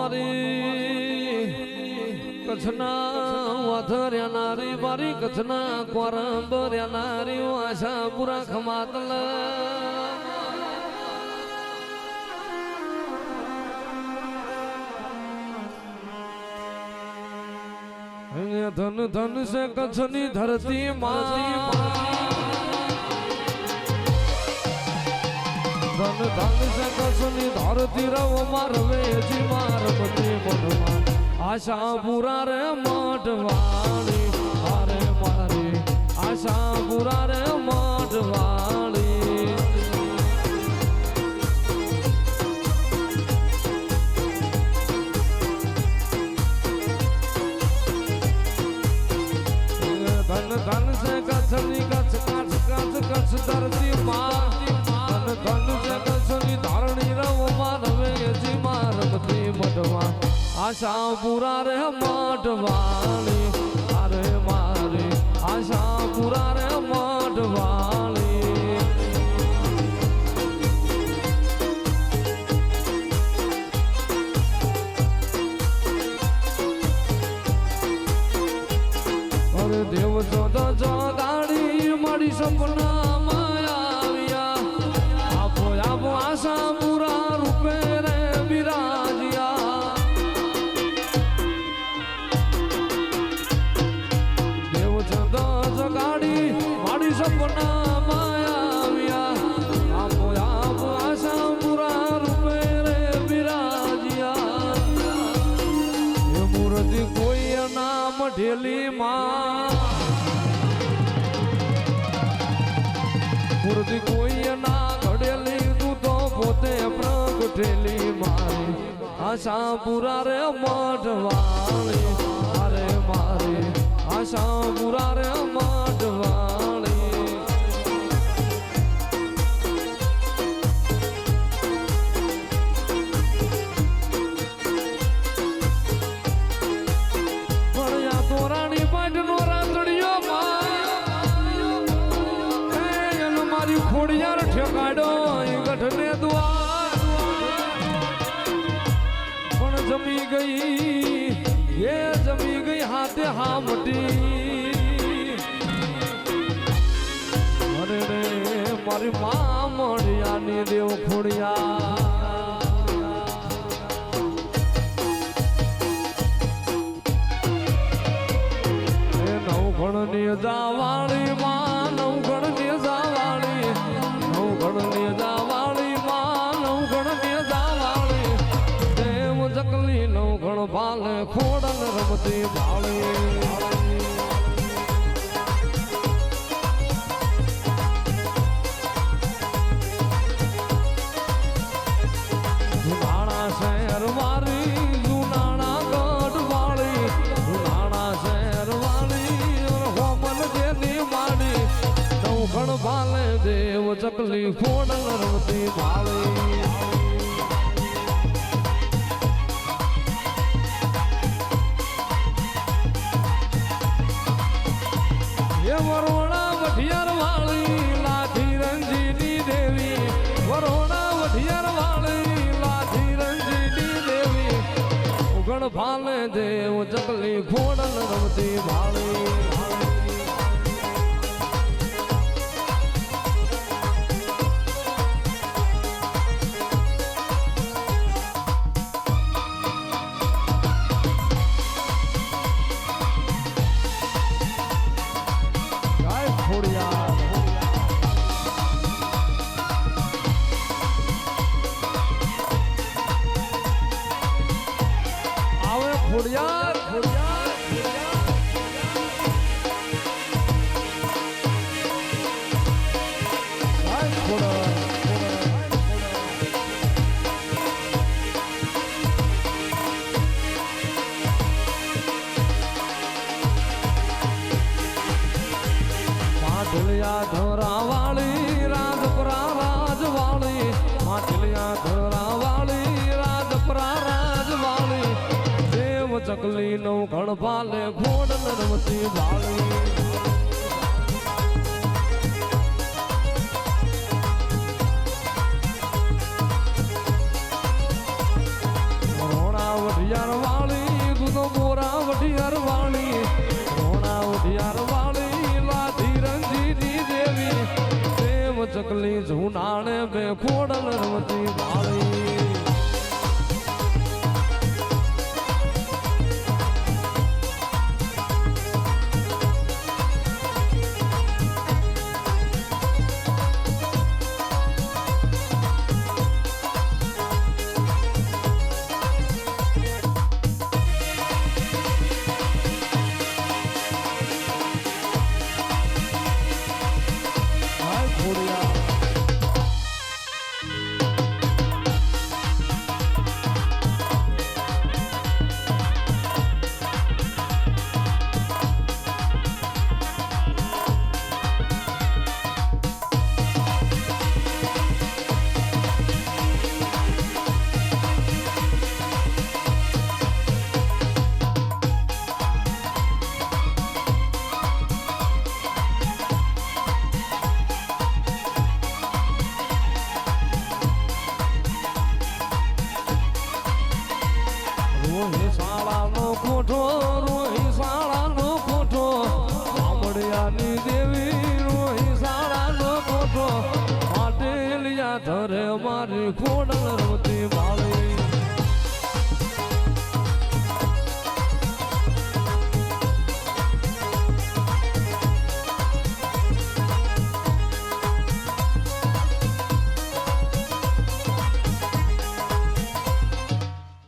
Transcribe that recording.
મારી કચ્છના વાધર્યા નારી મારી કચ્છના કોરંબર્યા નારી આશાપુરા ખમાતલ ધન ધન સે કચ્છની ધરતી માં ધન ધન સે કચ્છની ધરતી રવ મારવે જી મારમતી મનમાં આશાપુરા રે મઢવાળી અરે મારી આશાપુરા રે મઢવાળી ધન ધન સે કચ્છની કચ્છ કચ્છ કચ્છ કચ્છ ધરતી માં ધન ધન સે કચ્છની ધારણી રવ મારવે જી મારમતી મઢવા આશાપુરા રે મઢવાળી અરે મારી આશાપુરા રે મઢવાળી અરે દેવ જોદ જોગાડી મળી સપના માયા આપો આપો આશાપુરા રૂપે રે બિરાજ્યા ગાડી મારી સપના માયા આપો આપો આશાપુરા રૂપે રે બિરાજ્યા એ મૂર્તિ કોઈ નામ ઢેલી માં મૂર્તિ કોઈ ના ઘડેલી તું તો પોતે પ્રગટેલી મારી આશાપુરા રે મઢવાળી અરે મારી આશાપુરા રે મઢવાળી ભણ્યા તોરાણી પાટનો રાતડિયો માં મારી ખોડિયાર ઠેકાડો ગઢને દ્વાર પણ જમી ગઈ એ જમી ગઈ હાથે હામટી અરે રે મારી મા મળ્યાની દેવ ખોડિયા એ નવઘણ ની જાવાળી માં નવઘણ ની જાવાળી નવઘણ ની જાવાળી માં નવઘણ ની જાવાળી દેવ જકલી નવઘણ ભાલે ખોડલ રમતી ભાળી જુનાણા શહેર મારી જુનાણા ગઢ વાળી જુનાણા શહેર વાળી હોમન જેની માડી નવઘણ ભાલે દેવ જકલી ખોડલ રમતી ભાળી વરોણા વઢિયાર વાળી લાઠી રંજીની દેવી વરોણા વઢિયાર વાળી લાઠી રંજીની દેવી ઉગણ ભાલે દેવ જગલી ઘોડલ રમતી ભાળી ખોડિયાર માધલિયા ધોરા વાળી રાજપરા રાજવાળી માધલિયા ધોરા વાળી રાજપરા રાજવાળી ચકલી નો ઘણ ભાલે ઘોડલ રમતી વાળી રોણા ટાણે બે ખોડલ રમતી વાળી ધરે મારી ખોડલ રમતી વાળી